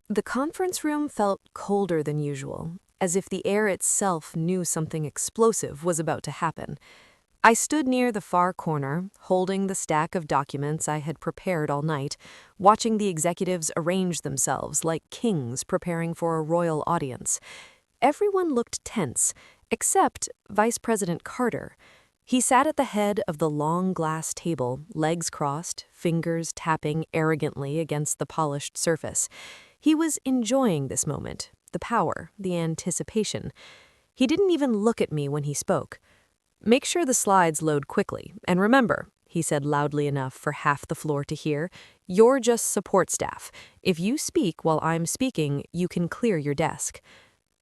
The conference room felt colder than usual, as if the air itself knew something explosive was about to happen. I stood near the far corner, holding the stack of documents I had prepared all night, watching the executives arrange themselves like kings preparing for a royal audience. Everyone looked tense, except Vice President Carter. He sat at the head of the long glass table, legs crossed, fingers tapping arrogantly against the polished surface. He was enjoying this moment, the power, the anticipation. He didn't even look at me when he spoke. "Make sure the slides load quickly, and remember," he said loudly enough for half the floor to hear, "you're just support staff. If you speak while I'm speaking, you can clear your desk."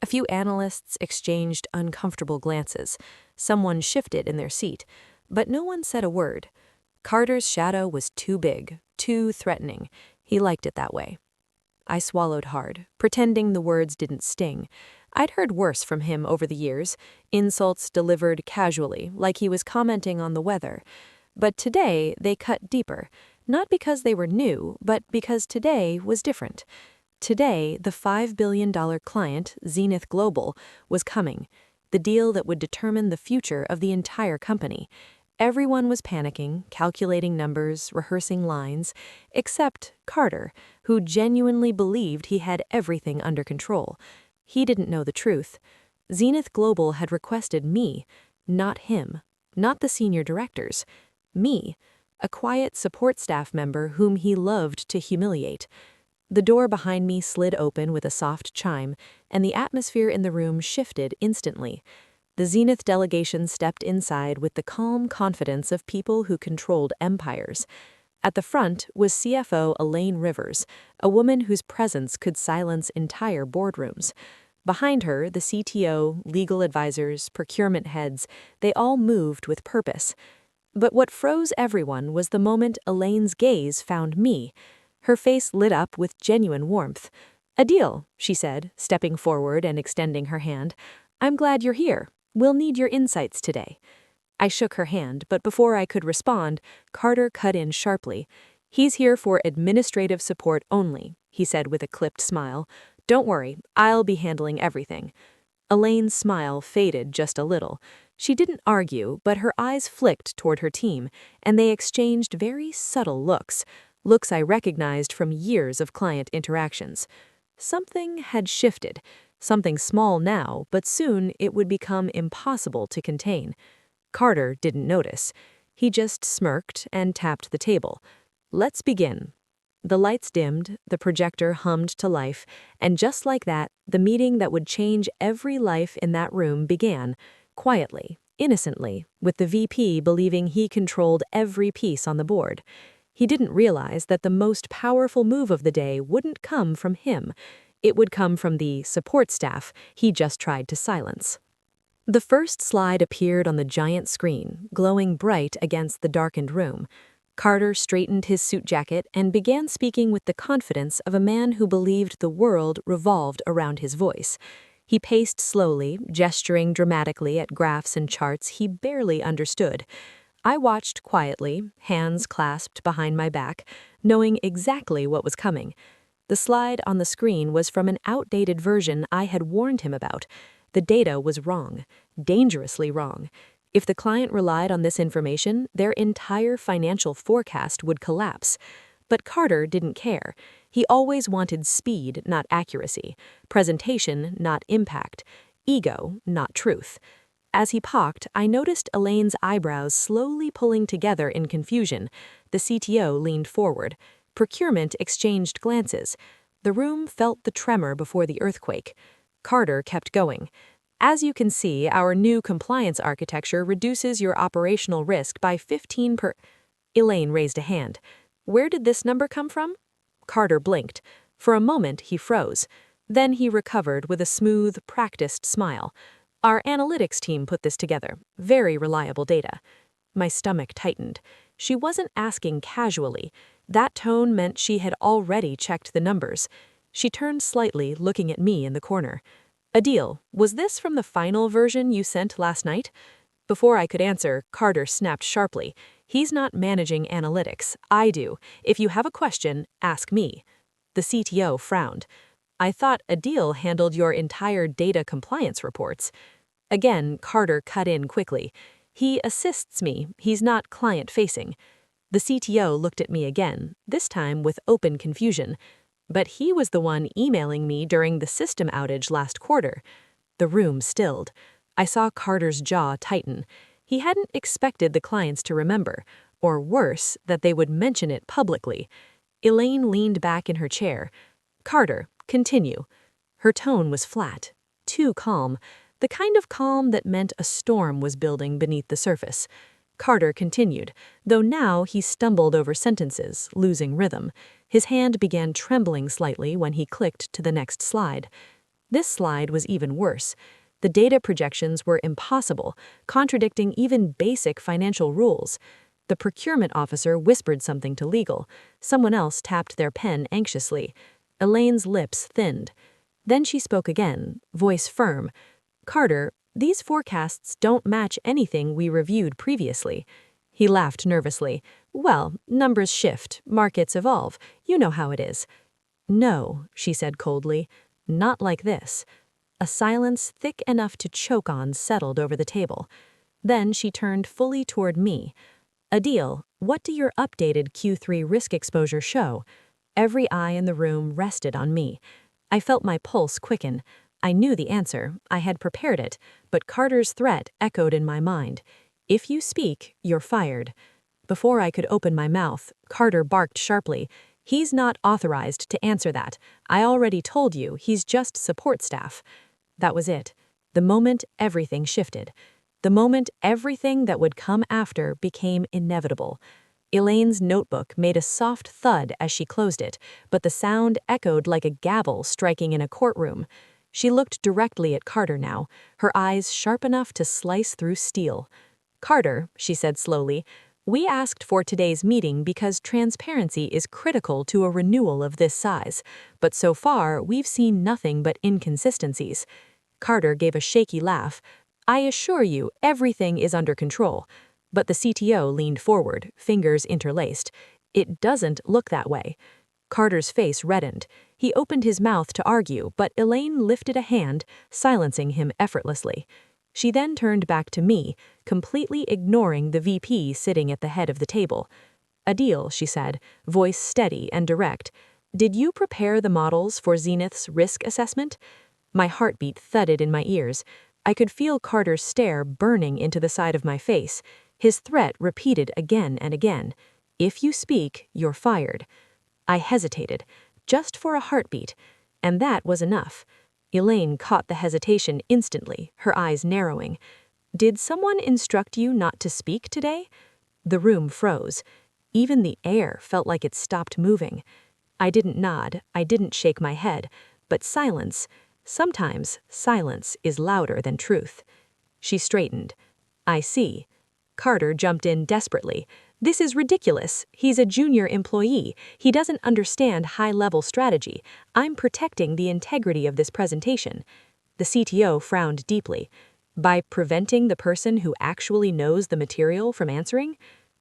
A few analysts exchanged uncomfortable glances. Someone shifted in their seat, but no one said a word. Carter's shadow was too big, too threatening. He liked it that way. I swallowed hard, pretending the words didn't sting. I'd heard worse from him over the years, insults delivered casually, like he was commenting on the weather. But today they cut deeper, not because they were new, but because today was different. Today, the $5 billion client, Zenith Global, was coming, the deal that would determine the future of the entire company. Everyone was panicking, calculating numbers, rehearsing lines, except Carter, who genuinely believed he had everything under control. He didn't know the truth. Zenith Global had requested me, not him, not the senior directors. Me, a quiet support staff member whom he loved to humiliate. The door behind me slid open with a soft chime, and the atmosphere in the room shifted instantly. The Zenith delegation stepped inside with the calm confidence of people who controlled empires. At the front was CFO Elaine Rivers, a woman whose presence could silence entire boardrooms. Behind her, the CTO, legal advisors, procurement heads, they all moved with purpose. But what froze everyone was the moment Elaine's gaze found me. Her face lit up with genuine warmth. "A deal," she said, stepping forward and extending her hand. "I'm glad you're here. We'll need your insights today." I shook her hand, but before I could respond, Carter cut in sharply. "He's here for administrative support only," he said with a clipped smile. "Don't worry, I'll be handling everything." Elaine's smile faded just a little. She didn't argue, but her eyes flicked toward her team, and they exchanged very subtle looks I recognized from years of client interactions. Something had shifted. Something small now, but soon it would become impossible to contain. Carter didn't notice. He just smirked and tapped the table. "Let's begin." The lights dimmed, the projector hummed to life, and just like that, the meeting that would change every life in that room began, quietly, innocently, with the VP believing he controlled every piece on the board. He didn't realize that the most powerful move of the day wouldn't come from him. It would come from the support staff he just tried to silence. The first slide appeared on the giant screen, glowing bright against the darkened room. Carter straightened his suit jacket and began speaking with the confidence of a man who believed the world revolved around his voice. He paced slowly, gesturing dramatically at graphs and charts he barely understood. I watched quietly, hands clasped behind my back, knowing exactly what was coming. The slide on the screen was from an outdated version I had warned him about. The data was wrong, dangerously wrong. If the client relied on this information, their entire financial forecast would collapse. But Carter didn't care. He always wanted speed, not accuracy, presentation, not impact, ego, not truth. As he talked, I noticed Elaine's eyebrows slowly pulling together in confusion. The CTO leaned forward. Procurement exchanged glances. The room felt the tremor before the earthquake. Carter kept going. "As you can see, our new compliance architecture reduces your operational risk by 15%. Elaine raised a hand. "Where did this number come from?" Carter blinked. For a moment, he froze. Then he recovered with a smooth, practiced smile. "Our analytics team put this together. Very reliable data." My stomach tightened. She wasn't asking casually. That tone meant she had already checked the numbers. She turned slightly, looking at me in the corner. "A deal. Was this from the final version you sent last night?" Before I could answer, Carter snapped sharply. "He's not managing analytics. I do. If you have a question, ask me." The CTO frowned. I thought Adil handled your entire data compliance reports. Again, Carter cut in quickly. He assists me, he's not client-facing. The CTO looked at me again, this time with open confusion. But he was the one emailing me during the system outage last quarter. The room stilled. I saw Carter's jaw tighten. He hadn't expected the clients to remember, or worse, that they would mention it publicly. Elaine leaned back in her chair. Carter, continue. Her tone was flat, too calm, the kind of calm that meant a storm was building beneath the surface. Carter continued, though now he stumbled over sentences, losing rhythm. His hand began trembling slightly when he clicked to the next slide. This slide was even worse. The data projections were impossible, contradicting even basic financial rules. The procurement officer whispered something to legal. Someone else tapped their pen anxiously. Elaine's lips thinned. Then she spoke again, voice firm. Carter, these forecasts don't match anything we reviewed previously. He laughed nervously. Well, numbers shift, markets evolve. You know how it is. No, she said coldly. Not like this. A silence thick enough to choke on settled over the table. Then she turned fully toward me. Adil, what do your updated Q3 risk exposure show? Every eye in the room rested on me. I felt my pulse quicken. I knew the answer, I had prepared it, but Carter's threat echoed in my mind. If you speak, you're fired. Before I could open my mouth, Carter barked sharply. He's not authorized to answer that. I already told you, he's just support staff. That was it. The moment everything shifted. The moment everything that would come after became inevitable. Elaine's notebook made a soft thud as she closed it, but the sound echoed like a gavel striking in a courtroom. She looked directly at Carter now, her eyes sharp enough to slice through steel. Carter, she said slowly, we asked for today's meeting because transparency is critical to a renewal of this size, but so far we've seen nothing but inconsistencies. Carter gave a shaky laugh. I assure you, everything is under control. But the CTO leaned forward, fingers interlaced. It doesn't look that way. Carter's face reddened. He opened his mouth to argue, but Elaine lifted a hand, silencing him effortlessly. She then turned back to me, completely ignoring the VP sitting at the head of the table. Adil, she said, voice steady and direct, did you prepare the models for Zenith's risk assessment? My heartbeat thudded in my ears. I could feel Carter's stare burning into the side of my face. His threat repeated again and again. If you speak, you're fired. I hesitated, just for a heartbeat, and that was enough. Elaine caught the hesitation instantly, her eyes narrowing. Did someone instruct you not to speak today? The room froze. Even the air felt like it stopped moving. I didn't nod, I didn't shake my head, but sometimes silence is louder than truth. She straightened. I see. Carter jumped in desperately. This is ridiculous. He's a junior employee. He doesn't understand high-level strategy. I'm protecting the integrity of this presentation. The CTO frowned deeply. By preventing the person who actually knows the material from answering?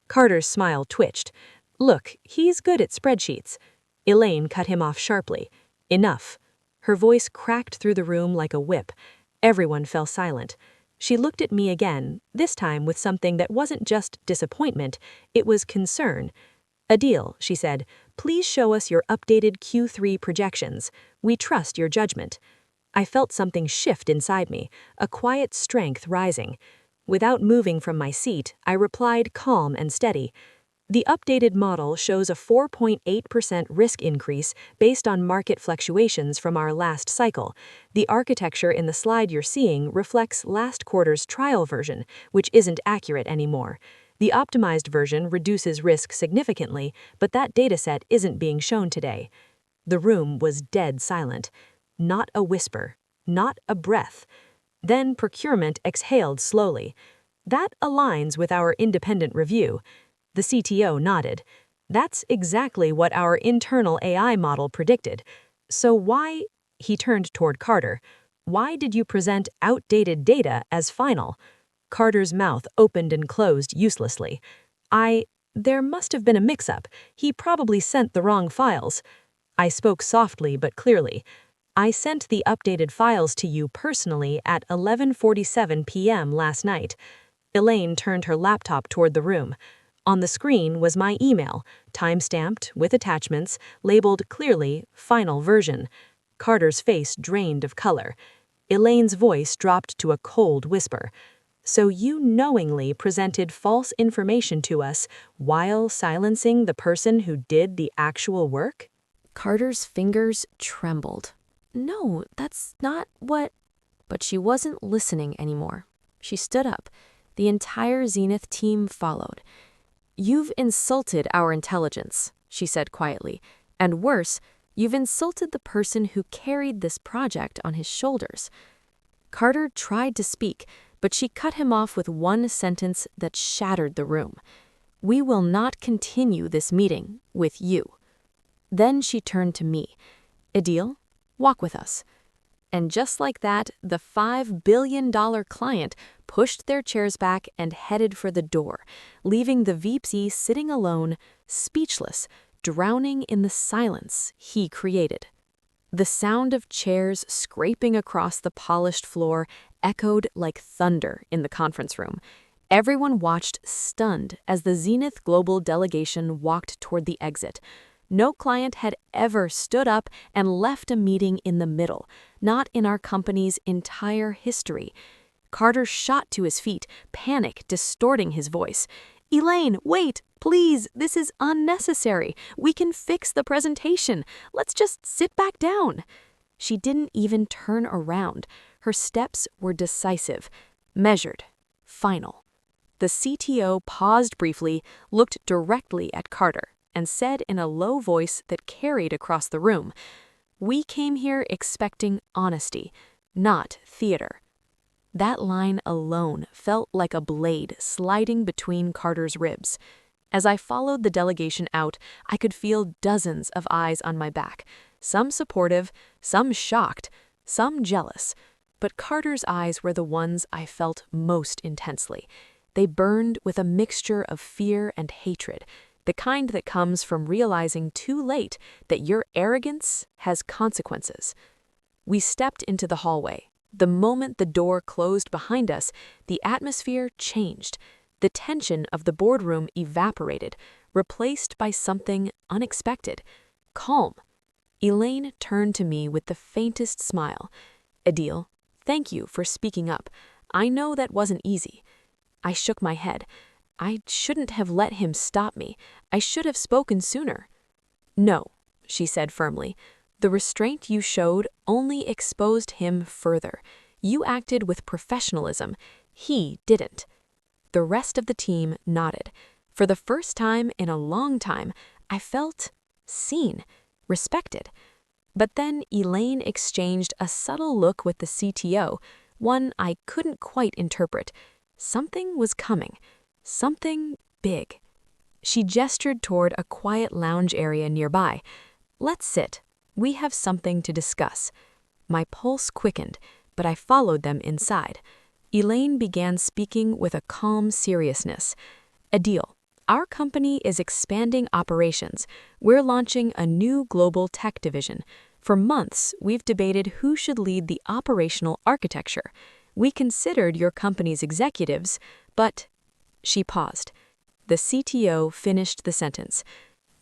Carter's smile twitched. Look, he's good at spreadsheets. Elaine cut him off sharply. Enough. Her voice cracked through the room like a whip. Everyone fell silent. She looked at me again, this time with something that wasn't just disappointment, it was concern. Adil, she said, please show us your updated Q3 projections. We trust your judgment. I felt something shift inside me, a quiet strength rising. Without moving from my seat, I replied calm and steady. The updated model shows a 4.8% risk increase based on market fluctuations from our last cycle. The architecture in the slide you're seeing reflects last quarter's trial version, which isn't accurate anymore. The optimized version reduces risk significantly, but that dataset isn't being shown today. The room was dead silent. Not a whisper, not a breath. Then procurement exhaled slowly. That aligns with our independent review. The CTO nodded. That's exactly what our internal AI model predicted. So why, he turned toward Carter, why did you present outdated data as final? Carter's mouth opened and closed uselessly. There must have been a mix-up. He probably sent the wrong files. I spoke softly but clearly. I sent the updated files to you personally at 11:47 p.m. last night. Elaine turned her laptop toward the room. On the screen was my email, time-stamped with attachments, labeled clearly "Final Version." Carter's face drained of color. Elaine's voice dropped to a cold whisper. "So you knowingly presented false information to us while silencing the person who did the actual work?" Carter's fingers trembled. "No, that's not what—" But she wasn't listening anymore. She stood up. The entire Zenith team followed. "You've insulted our intelligence," she said quietly. "And worse, you've insulted the person who carried this project on his shoulders." Carter tried to speak, but she cut him off with one sentence that shattered the room. "We will not continue this meeting with you." Then she turned to me. "Adil, walk with us." And just like that, the $5 billion client pushed their chairs back and headed for the door, leaving the VP sitting alone, speechless, drowning in the silence he created. The sound of chairs scraping across the polished floor echoed like thunder in the conference room. Everyone watched stunned as the Zenith Global delegation walked toward the exit. No client had ever stood up and left a meeting in the middle, not in our company's entire history. Carter shot to his feet, panic distorting his voice. "Elaine, wait, please, this is unnecessary. We can fix the presentation. Let's just sit back down." She didn't even turn around. Her steps were decisive, measured, final. The CTO paused briefly, looked directly at Carter, and said in a low voice that carried across the room, "We came here expecting honesty, not theater." That line alone felt like a blade sliding between Carter's ribs. As I followed the delegation out, I could feel dozens of eyes on my back, some supportive, some shocked, some jealous. But Carter's eyes were the ones I felt most intensely. They burned with a mixture of fear and hatred, the kind that comes from realizing too late that your arrogance has consequences. We stepped into the hallway. The moment the door closed behind us, the atmosphere changed. The tension of the boardroom evaporated, replaced by something unexpected, calm. Elaine turned to me with the faintest smile. "Adil, thank you for speaking up. I know that wasn't easy." I shook my head. I shouldn't have let him stop me. I should have spoken sooner. "No," she said firmly. "The restraint you showed only exposed him further. You acted with professionalism. He didn't." The rest of the team nodded. For the first time in a long time, I felt seen, respected. But then Elaine exchanged a subtle look with the CTO, one I couldn't quite interpret. Something was coming. Something big. She gestured toward a quiet lounge area nearby. "Let's sit. We have something to discuss." My pulse quickened, but I followed them inside. Elaine began speaking with a calm seriousness. "Adil, our company is expanding operations. We're launching a new global tech division. For months, we've debated who should lead the operational architecture. We considered your company's executives, but—" She paused. The CTO finished the sentence.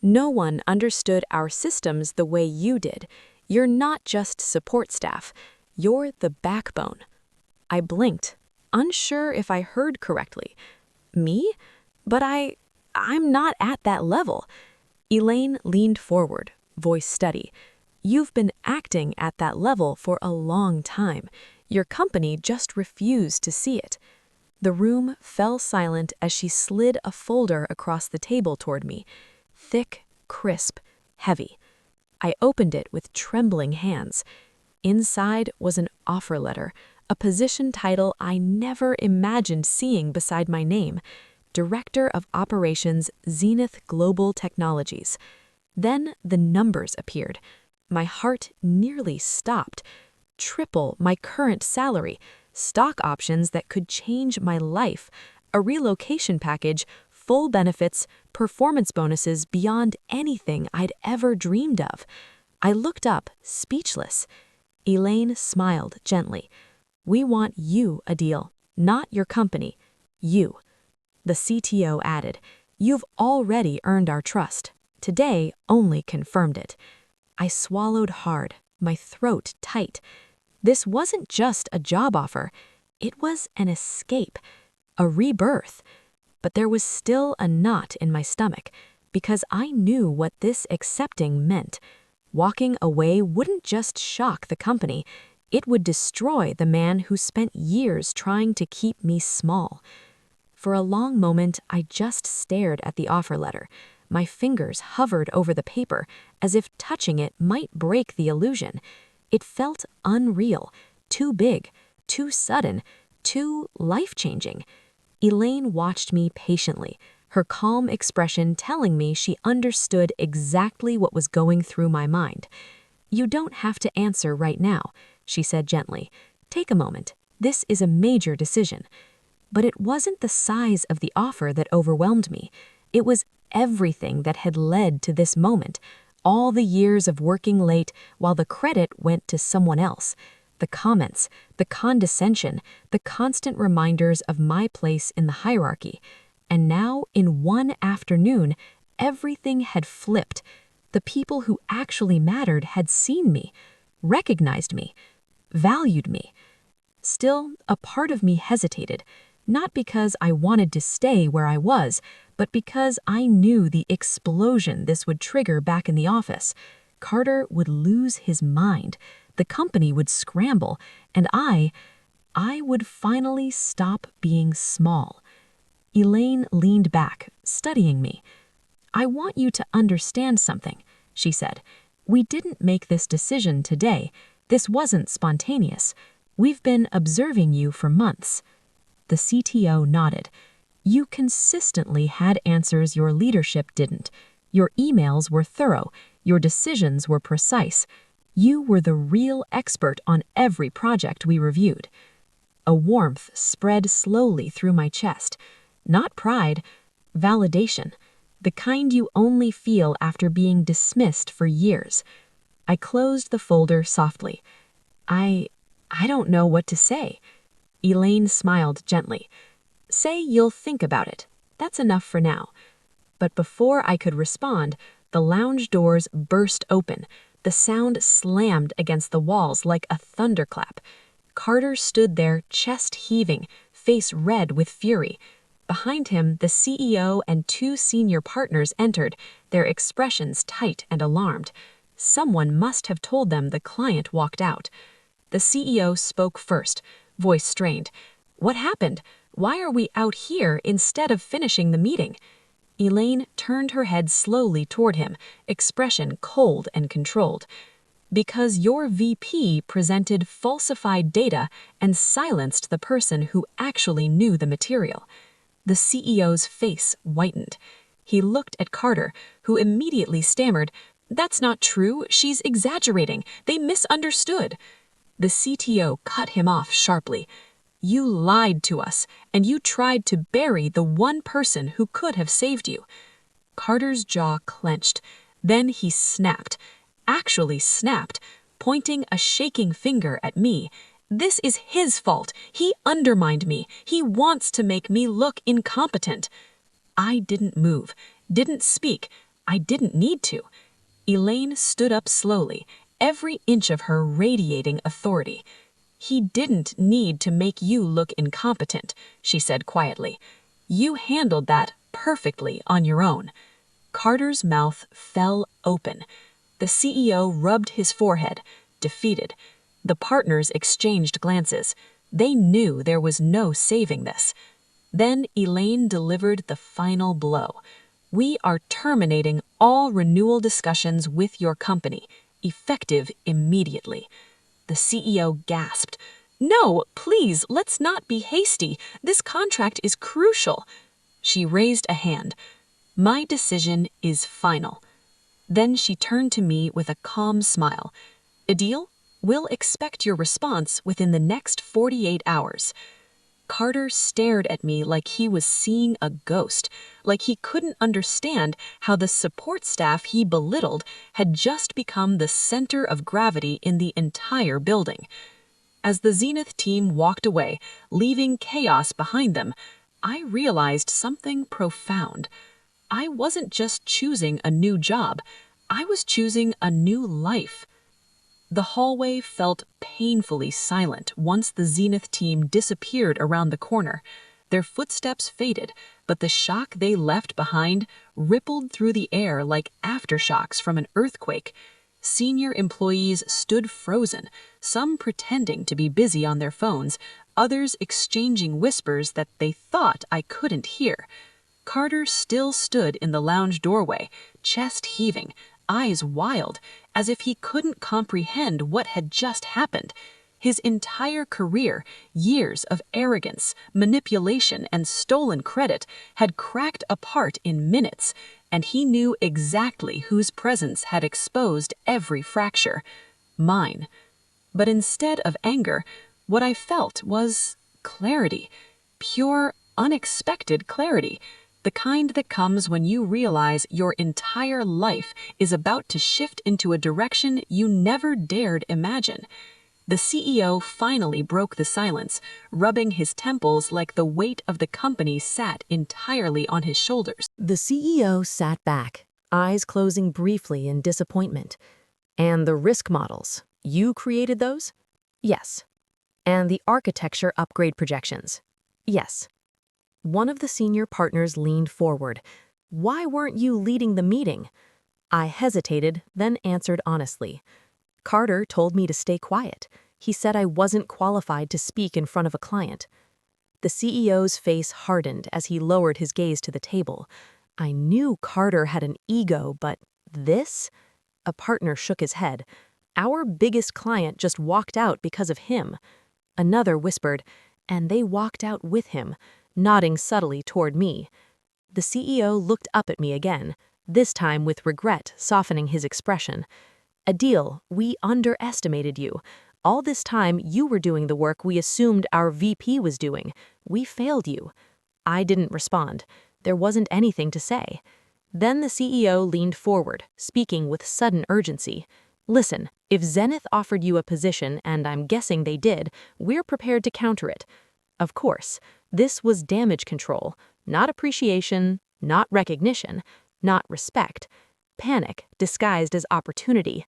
"No one understood our systems the way you did. You're not just support staff. You're the backbone." I blinked, unsure if I heard correctly. "Me? But I'm not at that level." Elaine leaned forward, voice steady. "You've been acting at that level for a long time. Your company just refused to see it." The room fell silent as she slid a folder across the table toward me. Thick, crisp, heavy. I opened it with trembling hands. Inside was an offer letter, a position title I never imagined seeing beside my name, Director of Operations, Zenith Global Technologies. Then the numbers appeared. My heart nearly stopped. Triple my current salary, stock options that could change my life, a relocation package, full benefits, performance bonuses beyond anything I'd ever dreamed of. I looked up, speechless. Elaine smiled gently. We want you, Adil, not your company. You. The CTO added, You've already earned our trust. Today only confirmed it. I swallowed hard, my throat tight. This wasn't just a job offer. It was an escape, a rebirth. But there was still a knot in my stomach, because I knew what this accepting meant. Walking away wouldn't just shock the company, it would destroy the man who spent years trying to keep me small. For a long moment, I just stared at the offer letter. My fingers hovered over the paper, as if touching it might break the illusion. It felt unreal, too big, too sudden, too life-changing. Elaine watched me patiently, her calm expression telling me she understood exactly what was going through my mind. You don't have to answer right now, she said gently. Take a moment. This is a major decision. But it wasn't the size of the offer that overwhelmed me. It was everything that had led to this moment, all the years of working late while the credit went to someone else. The comments, the condescension, the constant reminders of my place in the hierarchy. And now, in one afternoon, everything had flipped. The people who actually mattered had seen me, recognized me, valued me. Still, a part of me hesitated, not because I wanted to stay where I was, but because I knew the explosion this would trigger back in the office. Carter would lose his mind, the company would scramble, and I would finally stop being small. Elaine leaned back, studying me. I want you to understand something, she said. We didn't make this decision today. This wasn't spontaneous. We've been observing you for months. The CTO nodded. You consistently had answers your leadership didn't. Your emails were thorough. Your decisions were precise. You were the real expert on every project we reviewed. A warmth spread slowly through my chest. Not pride, validation. The kind you only feel after being dismissed for years. I closed the folder softly. I don't know what to say. Elaine smiled gently. Say you'll think about it. That's enough for now. But before I could respond, the lounge doors burst open. The sound slammed against the walls like a thunderclap. Carter stood there, chest heaving, face red with fury. Behind him, the CEO and two senior partners entered, their expressions tight and alarmed. Someone must have told them the client walked out. The CEO spoke first, voice strained. What happened? Why are we out here instead of finishing the meeting? Elaine turned her head slowly toward him, expression cold and controlled. Because your VP presented falsified data and silenced the person who actually knew the material. The CEO's face whitened. He looked at Carter, who immediately stammered, That's not true. She's exaggerating. They misunderstood. The CTO cut him off sharply. You lied to us, and you tried to bury the one person who could have saved you. Carter's jaw clenched. Then he snapped, actually snapped, pointing a shaking finger at me. This is his fault. He undermined me. He wants to make me look incompetent. I didn't move, didn't speak. I didn't need to. Elaine stood up slowly, every inch of her radiating authority. He didn't need to make you look incompetent, she said quietly. You handled that perfectly on your own. Carter's mouth fell open. The CEO rubbed his forehead, defeated. The partners exchanged glances. They knew there was no saving this. Then Elaine delivered the final blow. We are terminating all renewal discussions with your company, effective immediately. The CEO gasped. No, please, let's not be hasty. This contract is crucial. She raised a hand. My decision is final. Then she turned to me with a calm smile. Adil, we'll expect your response within the next 48 hours. Carter stared at me like he was seeing a ghost, like he couldn't understand how the support staff he belittled had just become the center of gravity in the entire building. As the Zenith team walked away, leaving chaos behind them, I realized something profound. I wasn't just choosing a new job, I was choosing a new life. The hallway felt painfully silent once the Zenith team disappeared around the corner. Their footsteps faded, but the shock they left behind rippled through the air like aftershocks from an earthquake. Senior employees stood frozen, some pretending to be busy on their phones, others exchanging whispers that they thought I couldn't hear. Carter still stood in the lounge doorway, chest heaving, eyes wild, as if he couldn't comprehend what had just happened. His entire career, years of arrogance, manipulation, and stolen credit had cracked apart in minutes, and he knew exactly whose presence had exposed every fracture. Mine. But instead of anger, what I felt was clarity. Pure, unexpected clarity. The kind that comes when you realize your entire life is about to shift into a direction you never dared imagine. The CEO finally broke the silence, rubbing his temples like the weight of the company sat entirely on his shoulders. The CEO sat back, eyes closing briefly in disappointment. And the risk models, you created those? Yes. And the architecture upgrade projections? Yes. One of the senior partners leaned forward. Why weren't you leading the meeting? I hesitated, then answered honestly. Carter told me to stay quiet. He said I wasn't qualified to speak in front of a client. The CEO's face hardened as he lowered his gaze to the table. I knew Carter had an ego, but this? A partner shook his head. Our biggest client just walked out because of him. Another whispered, and they walked out with him, nodding subtly toward me. The CEO looked up at me again, this time with regret softening his expression. Adil, we underestimated you. All this time, you were doing the work we assumed our VP was doing. We failed you. I didn't respond. There wasn't anything to say. Then the CEO leaned forward, speaking with sudden urgency. Listen, if Zenith offered you a position, and I'm guessing they did, we're prepared to counter it. Of course, this was damage control, not appreciation, not recognition, not respect. Panic disguised as opportunity.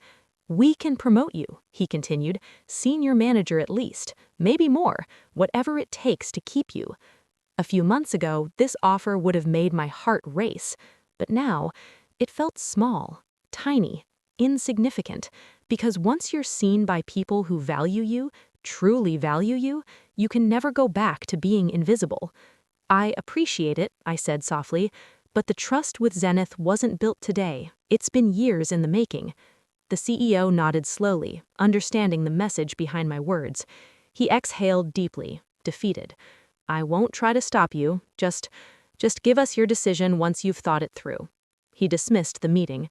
We can promote you, he continued, senior manager at least, maybe more, whatever it takes to keep you. A few months ago, this offer would have made my heart race, but now it felt small, tiny, insignificant, because once you're seen by people who value you, truly value you, you can never go back to being invisible. I appreciate it, I said softly, but the trust with Zenith wasn't built today. It's been years in the making. The CEO nodded slowly, understanding the message behind my words. He exhaled deeply, defeated. I won't try to stop you. Just give us your decision once you've thought it through. He dismissed the meeting.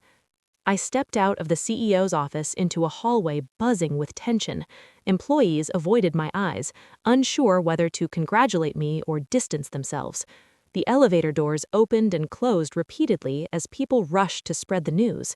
I stepped out of the CEO's office into a hallway buzzing with tension. Employees avoided my eyes, unsure whether to congratulate me or distance themselves. The elevator doors opened and closed repeatedly as people rushed to spread the news.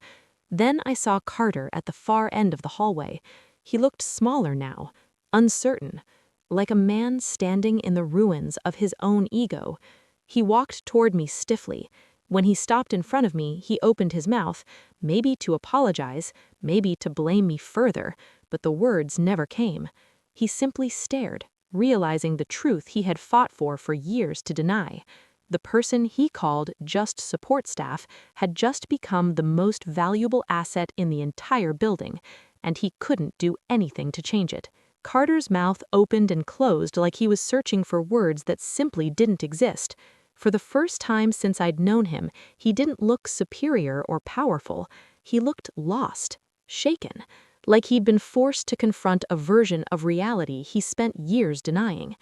Then I saw Carter at the far end of the hallway. He looked smaller now, uncertain, like a man standing in the ruins of his own ego. He walked toward me stiffly. When he stopped in front of me, he opened his mouth, maybe to apologize, maybe to blame me further, but the words never came. He simply stared, realizing the truth he had fought for years to deny. The person he called just support staff had just become the most valuable asset in the entire building, and he couldn't do anything to change it. Carter's mouth opened and closed like he was searching for words that simply didn't exist. For the first time since I'd known him, he didn't look superior or powerful. He looked lost, shaken, like he'd been forced to confront a version of reality he spent years denying.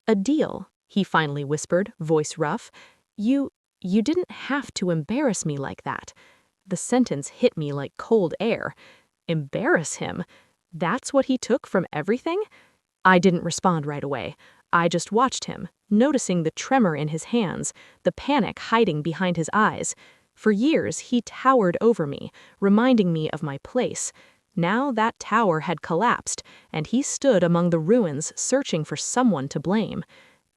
"Adil," he finally whispered, voice rough, You didn't have to embarrass me like that." The sentence hit me like cold air. Embarrass him? That's what he took from everything? I didn't respond right away. I just watched him, noticing the tremor in his hands, the panic hiding behind his eyes. For years, he towered over me, reminding me of my place. Now that tower had collapsed, and he stood among the ruins searching for someone to blame.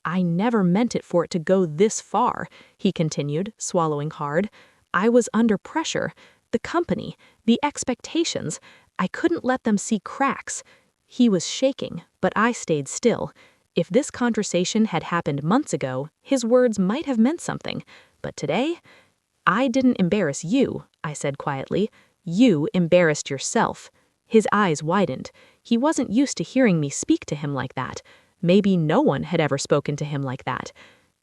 I never meant it for it to go this far, he continued, swallowing hard. I was under pressure. The company, the expectations, I couldn't let them see cracks. He was shaking, but I stayed still. If this conversation had happened months ago, his words might have meant something. But today, I didn't embarrass you, I said quietly. You embarrassed yourself. His eyes widened. He wasn't used to hearing me speak to him like that. Maybe no one had ever spoken to him like that.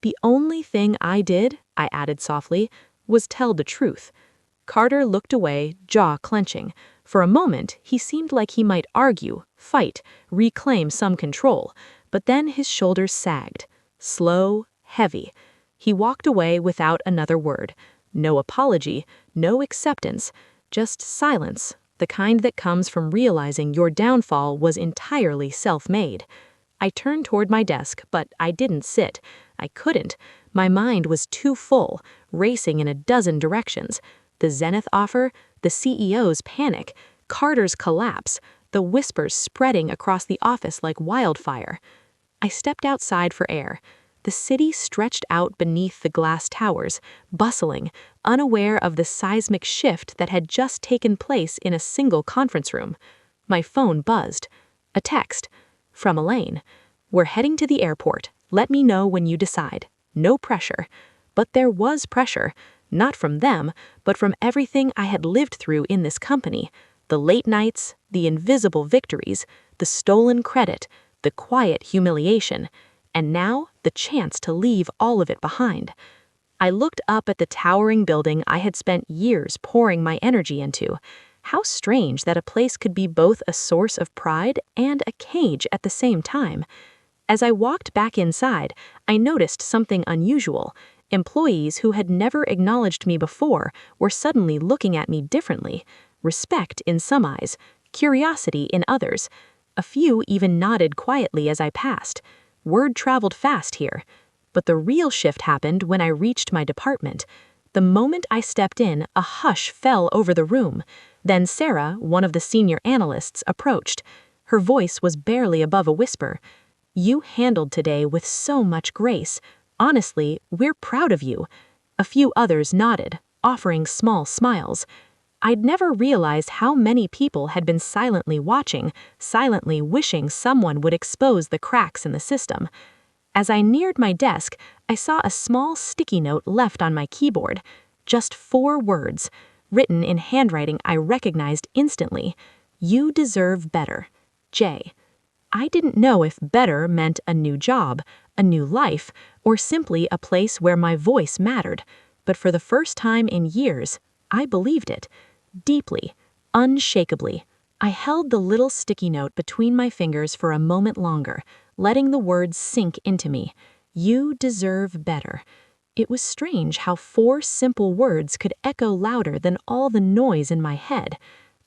The only thing I did, I added softly, was tell the truth. Carter looked away, jaw clenching. For a moment, he seemed like he might argue, fight, reclaim some control, but then his shoulders sagged. Slow, heavy. He walked away without another word. No apology, no acceptance, just silence, the kind that comes from realizing your downfall was entirely self-made. I turned toward my desk, but I didn't sit. I couldn't. My mind was too full, racing in a dozen directions. The Zenith offer, the CEO's panic, Carter's collapse, the whispers spreading across the office like wildfire. I stepped outside for air. The city stretched out beneath the glass towers, bustling, unaware of the seismic shift that had just taken place in a single conference room. My phone buzzed. A text. From Elaine. We're heading to the airport. Let me know when you decide. No pressure. But there was pressure. Not from them, but from everything I had lived through in this company. The late nights, the invisible victories, the stolen credit, the quiet humiliation, and now the chance to leave all of it behind. I looked up at the towering building I had spent years pouring my energy into. How strange that a place could be both a source of pride and a cage at the same time. As I walked back inside, I noticed something unusual. Employees who had never acknowledged me before were suddenly looking at me differently. Respect in some eyes, curiosity in others. A few even nodded quietly as I passed. Word traveled fast here. But the real shift happened when I reached my department. The moment I stepped in, a hush fell over the room. Then Sarah, one of the senior analysts, approached. Her voice was barely above a whisper. You handled today with so much grace. Honestly, we're proud of you. A few others nodded, offering small smiles. I'd never realized how many people had been silently watching, silently wishing someone would expose the cracks in the system. As I neared my desk, I saw a small sticky note left on my keyboard. Just 4 words, written in handwriting I recognized instantly. You deserve better. J. I didn't know if better meant a new job, a new life, or simply a place where my voice mattered. But for the first time in years, I believed it. Deeply, unshakably. I held the little sticky note between my fingers for a moment longer, letting the words sink into me. You deserve better. It was strange how 4 simple words could echo louder than all the noise in my head.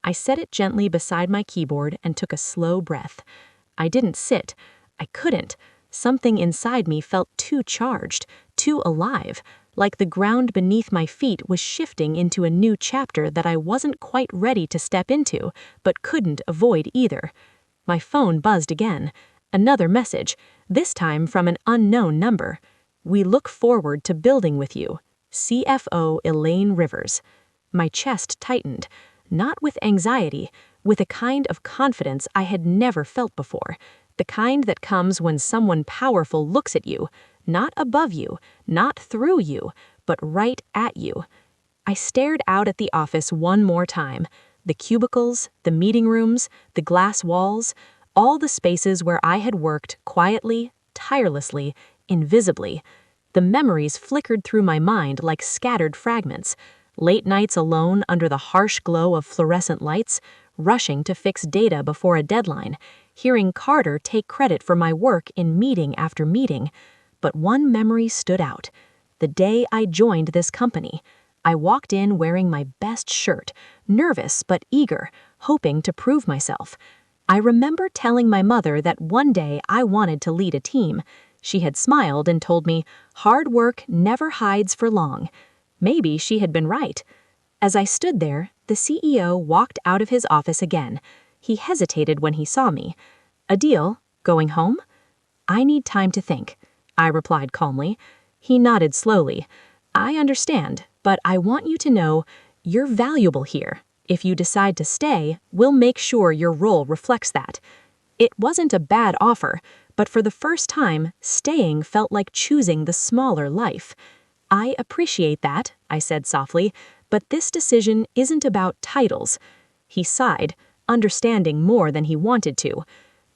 I set it gently beside my keyboard and took a slow breath. I didn't sit. I couldn't. Something inside me felt too charged, too alive, like the ground beneath my feet was shifting into a new chapter that I wasn't quite ready to step into, but couldn't avoid either. My phone buzzed again. Another message, this time from an unknown number. We look forward to building with you. CFO Elaine Rivers. My chest tightened, not with anxiety, with a kind of confidence I had never felt before, the kind that comes when someone powerful looks at you, not above you, not through you, but right at you. I stared out at the office one more time. The cubicles, the meeting rooms, the glass walls, all the spaces where I had worked quietly, tirelessly, invisibly. The memories flickered through my mind like scattered fragments. Late nights alone under the harsh glow of fluorescent lights, rushing to fix data before a deadline, hearing Carter take credit for my work in meeting after meeting. But one memory stood out. The day I joined this company, I walked in wearing my best shirt, nervous but eager, hoping to prove myself. I remember telling my mother that one day I wanted to lead a team. She had smiled and told me, hard work never hides for long. Maybe she had been right. As I stood there, the CEO walked out of his office again. He hesitated when he saw me. A deal? Going home? I need time to think, I replied calmly. He nodded slowly. I understand, but I want you to know you're valuable here. If you decide to stay, we'll make sure your role reflects that. It wasn't a bad offer, but for the first time, staying felt like choosing the smaller life. I appreciate that, I said softly, but this decision isn't about titles. He sighed, understanding more than he wanted to.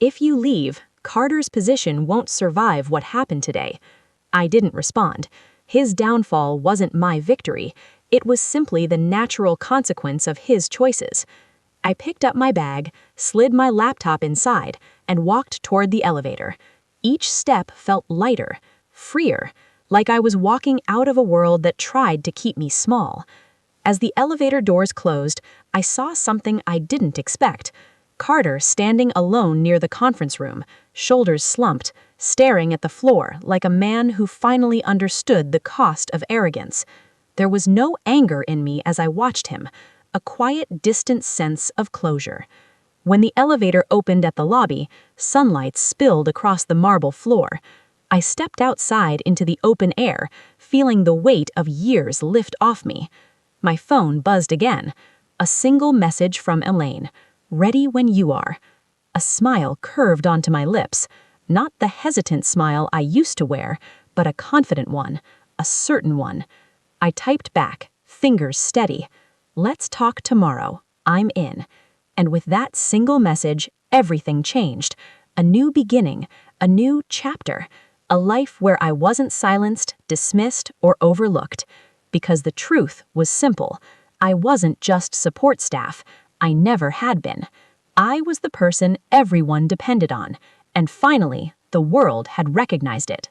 If you leave, Carter's position won't survive what happened today. I didn't respond. His downfall wasn't my victory. It was simply the natural consequence of his choices. I picked up my bag, slid my laptop inside, and walked toward the elevator. Each step felt lighter, freer, like I was walking out of a world that tried to keep me small. As the elevator doors closed, I saw something I didn't expect. Carter standing alone near the conference room, shoulders slumped, staring at the floor like a man who finally understood the cost of arrogance. There was no anger in me as I watched him, a quiet, distant sense of closure. When the elevator opened at the lobby, sunlight spilled across the marble floor. I stepped outside into the open air, feeling the weight of years lift off me. My phone buzzed again. A single message from Elaine. Ready when you are. A smile curved onto my lips. Not the hesitant smile I used to wear, but a confident one, a certain one. I typed back, fingers steady. Let's talk tomorrow. I'm in. And with that single message, everything changed. A new beginning, a new chapter, a life where I wasn't silenced, dismissed, or overlooked. Because the truth was simple. I wasn't just support staff. I never had been. I was the person everyone depended on. And finally, the world had recognized it.